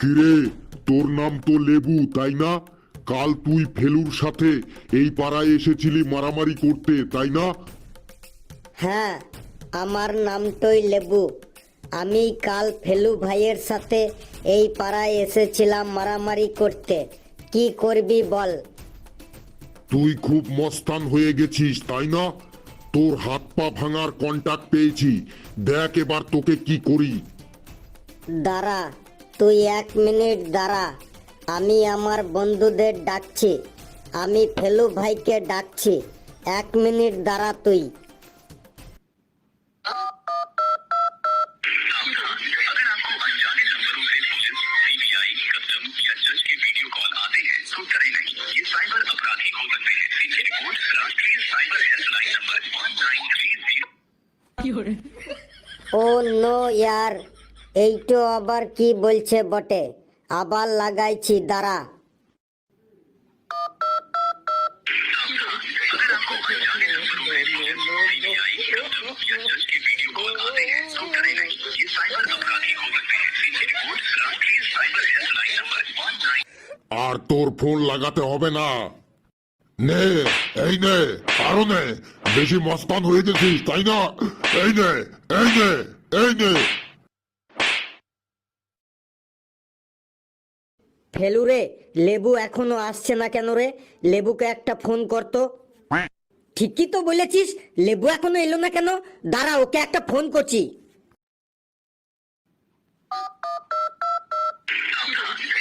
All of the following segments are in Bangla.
কিরে, তোর নাম তো লেবু তাই না? কাল তুই ফেলুর সাথে এই পাড়ায় এসেছিলি মারামারি করতে তাই না? হ্যাঁ, আমার নামটাই লেবু। আমি কাল ফেলু ভাইয়ের সাথে এই পাড়ায় এসেছিলাম মারামারি করতে। কি করবি বল? তুই খুব মস্তান হয়ে গেছিস তাই না? তোর হাত পা ভাঙার কন্টাক্ট পেয়েছি, দেখ এবার তোকে কি করি। দাঁড়া, তুই 1 মিনিট দাঁড়া। আমি আমার বন্ধুদের ডাকছি। আমি ফেলু ভাইকে ডাকছি। 1 মিনিট দাঁড়া তুই। अगर आपको अनजाने नंबरों से पुलिस, सीबीआई, कस्टम या जज के वीडियो कॉल आते हैं तो डरे नहीं, ये साइबर अपराधी हो सकते हैं। इनकी रिपोर्ट राष्ट्रीय साइबर हेल्पलाइन नंबर 1930। ও নো ইয়ার, এইটো আবার কি বলছে বটে। আবার লাগাইছি, দাঁড়া। अगर आपको अनजाने नंबरों से पुलिस, सीबीआई, कस्टम या जज के वीडियो कॉल आते हैं तो डरे नहीं, ये साइबर अपराधी हो सकते हैं। इनकी रिपोर्ट राष्ट्रीय साइबर हेल्पलाइन नंबर 19। আর তোর ফোন লাগাতে হবে না। নে, এই নে, আরো নে। বেশি মস্তান হয়ে গেছিস তাই না? এই নে, এই নে, এই নে। ফেলু রে, লেবু এখনো আসছে না কেন রে? লেবুকে একটা ফোন করতো। ঠিকই তো বলেছিস, লেবু এখনো এলো না কেন? দাঁড়া, ওকে একটা ফোন করছি।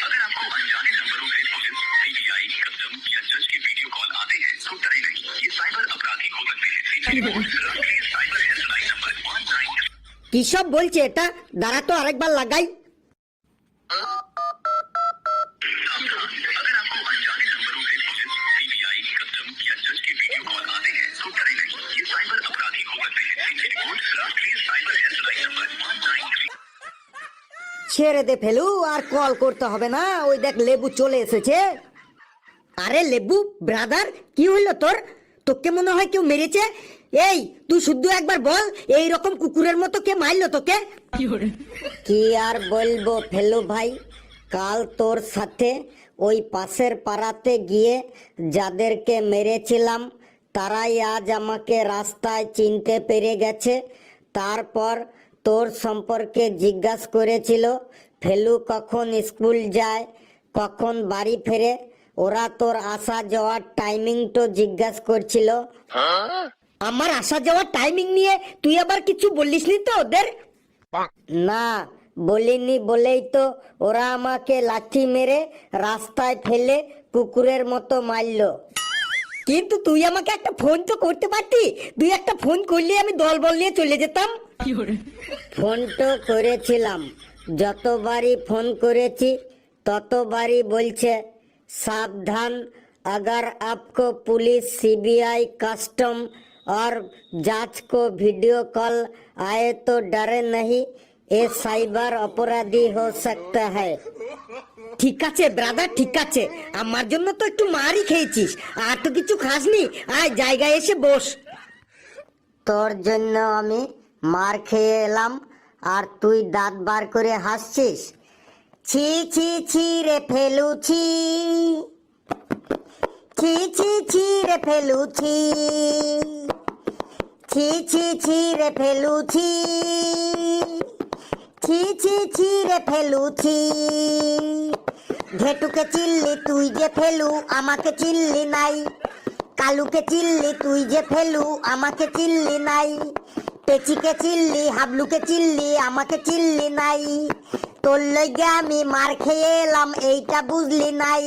अगर आपको अनजाने नंबरों से पुलिस, सीबीआई, कस्टम या जज के वीडियो कॉल आते हैं तो डरे नहीं, ये साइबर अपराधी हो सकते हैं। इनकी रिपोर्ट राष्ट्रीय साइबर हेल्पलाइन नंबर 19। কি সব বলছে এটা? দাঁড়া তো আরেকবার লাগাই। अगर आपको अनजाने नंबरों से पुलिस, सीबीआई, कस्टम या जज के वीडियो कॉल आते हैं तो डरे नहीं, ये साइबर अपराधी हो सकते हैं। इनकी रिपोर्ट राष्ट्रीय साइबर हेल्पलाइन नंबर 19। ছেড়ে দে ফেলু, আর কল করতে হবে না। ওই দেখ লেবু চলে এসেছে। আরে লেবু ব্রাদার, কি হইলো তোর? তোকে মনে হয় কেউ মেরেছে। এই তুই শুধু একবার বল, এই রকম কুকুরের মতো কে মারলো তোকে? কি আর বলবো ফেলু ভাই, কাল তোর সাথে ওই পাশের পাড়াতে গিয়ে যাদেরকে মেরেছিলাম তারাই আজ আমাকে রাস্তায় চিনতে পেরে গেছে। তারপর তোর সম্পর্কে জিজ্ঞাসা করেছিল, ফেলু কখন স্কুল যায়, কখন বাড়ি ফেরে। ওরা তোর আসা যাওয়ার টাইমিংটা জিজ্ঞাসা করছিল। আমার আসা যাওয়ার টাইমিং নিয়ে তুই আবার কিছু বলিসনি তো ওদের? না, বলিনি বলেই তো ওরা আমাকে লাঠি মেরে রাস্তায় ফেলে কুকুরের মতো মারলো। কিন্তু তুই আমাকে একটা ফোন তো করতে পারতি। তুই একটা ফোন করলে আমি দলবল নিয়ে চলে যেতাম। ফোন তো করেছিলাম, যতবারই ফোন করেছি ততবারই বলছে সাবধান, अगर आपको पुलिस, सीबीआई, कस्टम और जांच को वीडियो कॉल आए तो डरे नहीं, ये साइबर अपराधी हो सकता है। ঠিক আছে ব্রাদার, ঠিক আছে। আমার জন্য তো একটু মারই খেয়েছিস, আর তো কিছু খাসনি। আয় জায়গায় এসে বস। তোর জন্য আমি মার খেয়ে এলাম আর তুই দাঁত বার করে হাসছিস। ছি ছি ছি রে ফেলু ছি, ছি ছি ছি রে ফেলু ছি, ছি ছি ছি রে ফেলু ছি, ছি ছি ছি রে ফেলু ছি। ঘেটুকে চিল্লি তুই যে ফেলু, আমাকে চিল্লি নাই। কালুকে চিল্লি তুই যে ফেলু, আমাকে চিল্লি নাই। পেচিকে চিল্লি, হাবলুকে চিল্লি, আমাকে চিল্লি নাই। তোর লইগে আমি মার খেয়ে এলাম, এইটা বুঝলি নাই।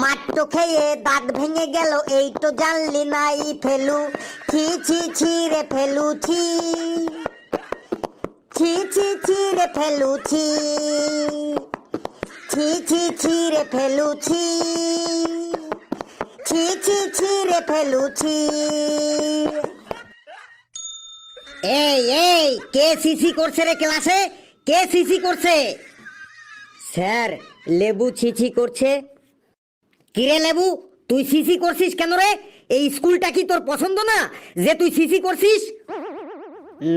মারটো খেয়ে দাঁত ভেঙে গেল, এই তো জানলি নাই ফেলু। ছি ছি ছি রে ফেলু ছি, ছি ছি ছি রে ফেলু ছি, ছি ছি ছি রে ফেলু ছি, ছি ছি ছি রে ফেলু ছি। এই এই, কে সিসি করছে রে ক্লাসে? কে সিসি করছে? স্যার, লেবু ছিছি করছে। কিরে লেবু, তুই সিসি করছিস কেন রে? এই স্কুলটা কি তোর পছন্দ না যে তুই সিসি করছিস?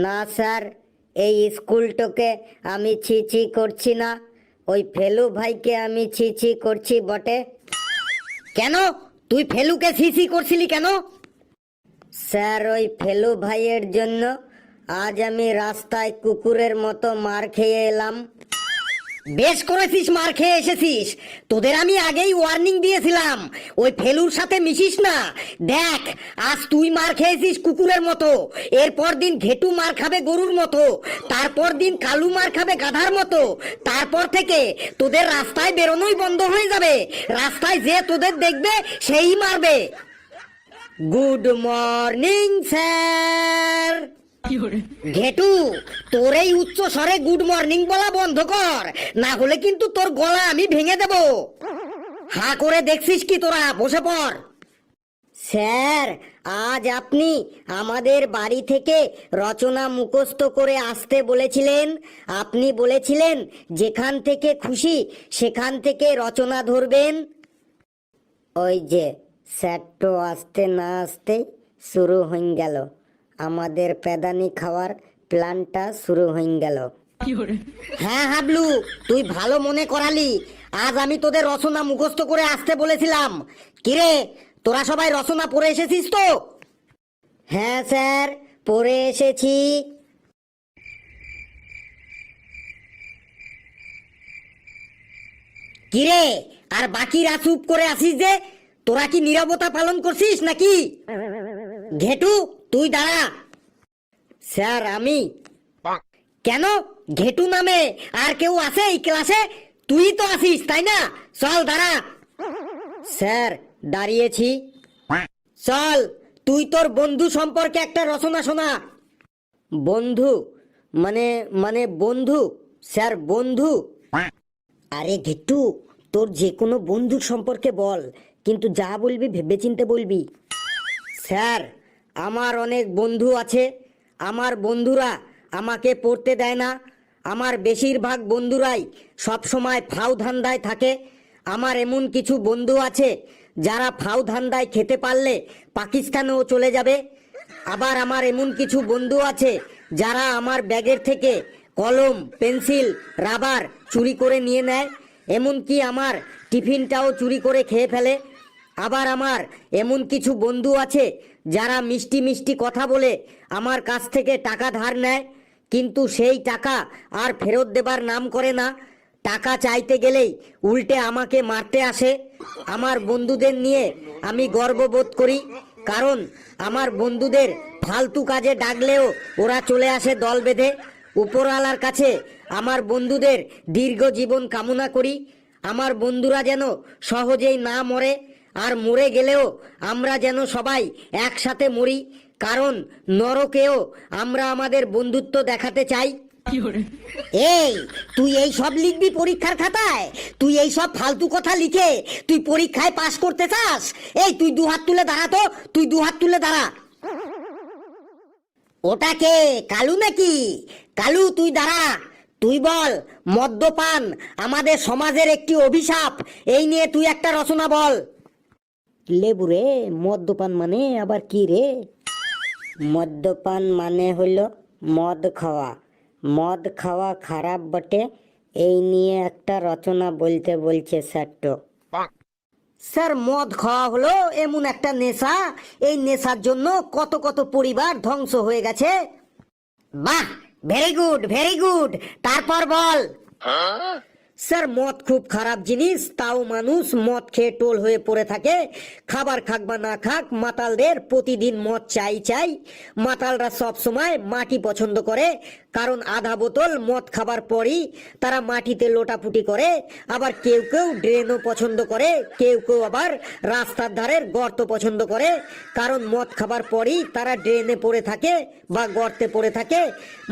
না স্যার, এই স্কুলটাকে আমি ছিছি করছি না। ওই ফেলু ভাইকে আমি ছি ছি করছি বটে। কেন তুই ফেলুকে ছি ছি করছিলি কেন? স্যার ওই ফেলু ভাইয়ের জন্য আজ আমি রাস্তায় কুকুরের মতো মার খেয়ে এলাম। বেশ করেছিস, মার খেয়ে এসেছিস। তোদের আমি আগেই ওয়ার্নিং দিয়েছিলাম ওই ফেলুর সাথে মিশিস না। দেখ আজ তুই মার খেয়েছিস কুকুরের মতো, এরপর দিন ঘেটু মার খাবে গরুর মতো, তারপর দিন কালু মার খাবে গাধার মতো, তারপর থেকে তোদের রাস্তায় বেরোনোই বন্ধ হয়ে যাবে। রাস্তায় যে তোদের দেখবে সেই মারবে। Good morning sir. ঘেটু তোর এই উচ্চ স্বরে গুড মর্নিং বলা বন্ধ কর, না হলে কিন্তু তোর গলা আমি ভেঙে দেব। হা করে দেখছিস কি তোরা? বসে পড়। স্যার আজ আপনি আমাদের বাড়ি থেকে রচনা মুখস্থ করে আসতে বলেছিলেন। আপনি বলেছিলেন যেখান থেকে খুশি সেখান থেকে রচনা ধরবেন। ওই যে স্যারটো আসতে না আসতে শুরু হয়ে গেল, আমাদের পেদানি খাওয়ার প্ল্যানটা শুরু হয়ে গেল। হ্যাঁ হাবলু, তুই ভালো মনে করালি। আজ আমি তোদের রচনা মুখস্থ করে আসতে বলেছিলাম। কিরে তোরা সবাই রচনা পড়ে এসেছিস তো? হ্যাঁ স্যার পড়ে এসেছি। কিরে আর বাকিরা চুপ করে আসিস যে? তোরা কি নীরবতা পালন করছিস নাকি? ঘেটু তুই দাঁড়া। স্যার আমি। কেন ঘেটু নামে আর কেউ আছে এই ক্লাসে? তুই তো আসিস তাই না? চল দাঁড়া। স্যার দাঁড়িয়েছি। চল তুই তোর বন্ধু সম্পর্কে একটা রচনা শোনা। বন্ধু মানে মানে বন্ধু? স্যার বন্ধু? আরে ঘেটু তোর যে কোনো বন্ধুর সম্পর্কে বল, কিন্তু যা বলবি ভেবেচিন্তে বলবি। স্যার আমার অনেক বন্ধু আছে। আমার বন্ধুরা আমাকে পড়তে দেয় না। আমার বেশিরভাগ বন্ধুরাই সব সময় ফাউ ধান্দায় থাকে। আমার এমন কিছু বন্ধু আছে যারা ফাউ ধান্দায় খেতে পারলে পাকিস্তানেও চলে যাবে। আবার আমার এমন কিছু বন্ধু আছে যারা আমার ব্যাগের থেকে কলম পেন্সিল রাবার চুরি করে নিয়ে নেয়, এমনকি আমার টিফিনটাও চুরি করে খেয়ে ফেলে। আবার আমার এমন কিছু বন্ধু আছে যারা মিষ্টি মিষ্টি কথা বলে আমার কাছ থেকে টাকা ধার নেয়, কিন্তু সেই টাকা আর ফেরত দেবার নাম করে না। টাকা চাইতে গেলেই উল্টে আমাকে মারতে আসে। আমার বন্ধুদের নিয়ে আমি গর্ববোধ করি, কারণ আমার বন্ধুদের ফালতু কাজে ডাকলেও ওরা চলে আসে দল বেঁধে। উপরওয়ালার কাছে আমার বন্ধুদের দীর্ঘ জীবন কামনা করি। আমার বন্ধুরা যেন সহজেই না মরে, আর মরে গেলেও আমরা যেন সবাই একসাথে মরি, কারণ নরকেও আমরা আমাদের বন্ধুত্ব দেখাতে চাই। এই তুই এই সব লিখবি পরীক্ষার খাতায়? তুই এই সব ফালতু কথা লিখে তুই পরীক্ষায় পাশ করতে চাস? এই তুই দু হাত তুলে দাঁড়া তো, তুই দু হাত তুলে দাঁড়া। ওটা কে? কালু নাকি? কালু তুই দাঁড়া। তুই বল মদ্যপান আমাদের সমাজের একটি অভিশাপ, এই নিয়ে তুই একটা রচনা বল। লেবু রে, মদ্যপান মানে আবার কি রে? মদ্যপান মানে হলো মদ খাওয়া। মদ খাওয়া খারাপ বটে, এই নিয়ে একটা রচনা বলতে বলছে স্যারটো। স্যার মদ খাওয়া হলো এমন একটা নেশা, এই নেশার জন্য কত কত পরিবার ধ্বংস হয়ে গেছে। বাহ, ভেরি গুড ভেরি গুড। তারপর বল। স্যার মদ খুব খারাপ জিনিস, তাও মানুষ মদ খেয়ে টোল হয়ে পড়ে থাকে। খাবার খাক বা না খাক মাতালদের প্রতিদিন মদ চাই চাই। মাতালরা সব সময় মাটি পছন্দ করে, কারণ আধা বোতল মদ খাবার পরই তারা মাটিতে লোটাপুটি করে। আবার কেউ কেউ ড্রেনও পছন্দ করে, কেউ কেউ আবার রাস্তার ধারের গর্ত পছন্দ করে, কারণ মদ খাবার পরই তারা ড্রেনে পড়ে থাকে বা গর্তে পড়ে থাকে।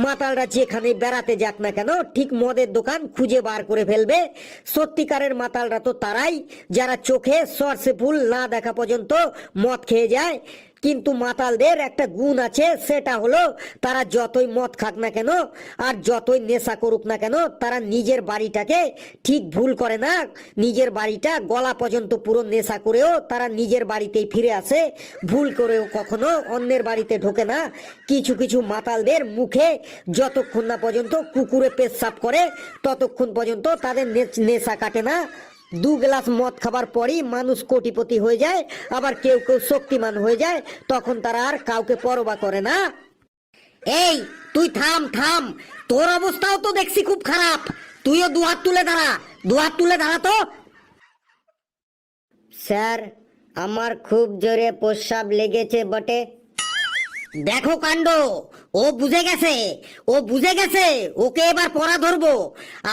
মাতালরা যেখানে বেড়াতে যাক না কেন ঠিক মদের দোকান খুঁজে বার করে ফেলবে। সত্যিকারের মাতালরা তো তারাই যারা চোখে সরষে ফুল না দেখা পর্যন্ত মদ খেয়ে যায়। কিন্তু মাতালদের একটা গুণ আছে, সেটা হলো তারা যতই মদ খাক না কেন আর যতই নেশা করুক না কেন, তারা নিজের বাড়িটাকে ঠিক ভুল করে না। নিজের বাড়িটা গলা পর্যন্ত পুরো নেশা করেও তারা নিজের বাড়িতেই ফিরে আসে, ভুল করেও কখনো অন্যের বাড়িতে ঢোকে না। কিছু কিছু মাতালদের মুখে যতক্ষণ না পর্যন্ত কুকুরে পেচ্ছাপ করে ততক্ষণ পর্যন্ত তাদের নেশা কাটে না। 2 গ্লাস মদ খাবার পরই মানুষ কোটিপতি হয়ে যায়, আবার কেউ কেউ শক্তিমান হয়ে যায়, তখন তারা আর কাউকে পরোয়া করে না। এই তুই থাম থাম, তোর অবস্থাও তো দেখছি খুব খারাপ। তুইও 2 হাত তুলে দাঁড়া, 2 হাত তুলে দাঁড়া তো। স্যার, আমার খুব জোরে প্রস্রাব লেগেছে বটে। দেখো কাণ্ড, ও বুঝে গেছে, ও বুঝে গেছে। ওকে এবার পড়া ধরবো,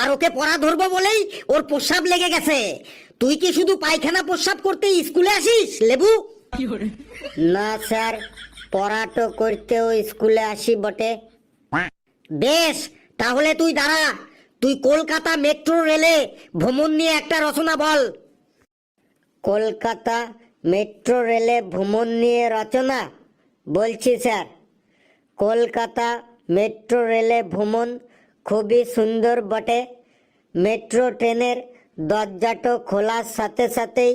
আর ওকে পড়া ধরবো বলেই ওর প্রস্রাব লেগে গেছে। তুই কি শুধু পায়খানা প্রস্রাব করতে স্কুলে আসিস লেবু? না স্যার, পড়াটো করতেও স্কুলে আসি বটে। বেশ, তাহলে তুই দাঁড়া। তুই কলকাতা মেট্রো রেলে ভ্রমণ নিয়ে একটা রচনা বল। কলকাতা মেট্রো রেলে ভ্রমণ নিয়ে রচনা বলছি স্যার। কলকাতা মেট্রো রেলে ভ্রমণ খুবই সুন্দর বটে। মেট্রো ট্রেনের দরজাটো খোলার সাথে সাথেই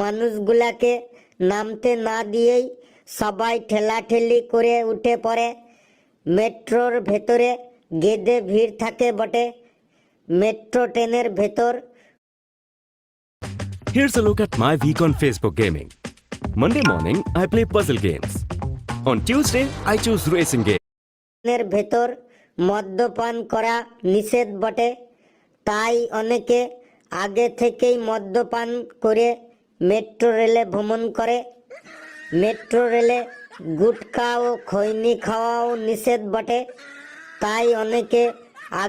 মানুষগুলাকে নামতে না দিয়েই সবাই ঠেলাঠেলি করে উঠে পড়ে। মেট্রোর ভেতরে গেদে ভিড় থাকে বটে। মেট্রো ট্রেনের ভেতর। Here's a look at my week on Facebook gaming. Monday morning, I play puzzle games. On Tuesday, I choose racing games. ট্রেনের ভেতর মদ্যপান করা নিষেধ বটে, তাই অনেকে আগে থেকেই মদ্যপান করে মেট্রো রেলে ভ্রমণ করে। মেট্রো রেলে গুটখা ও খৈনি খাওয়াও নিষেধ বটে, তাই অনেকে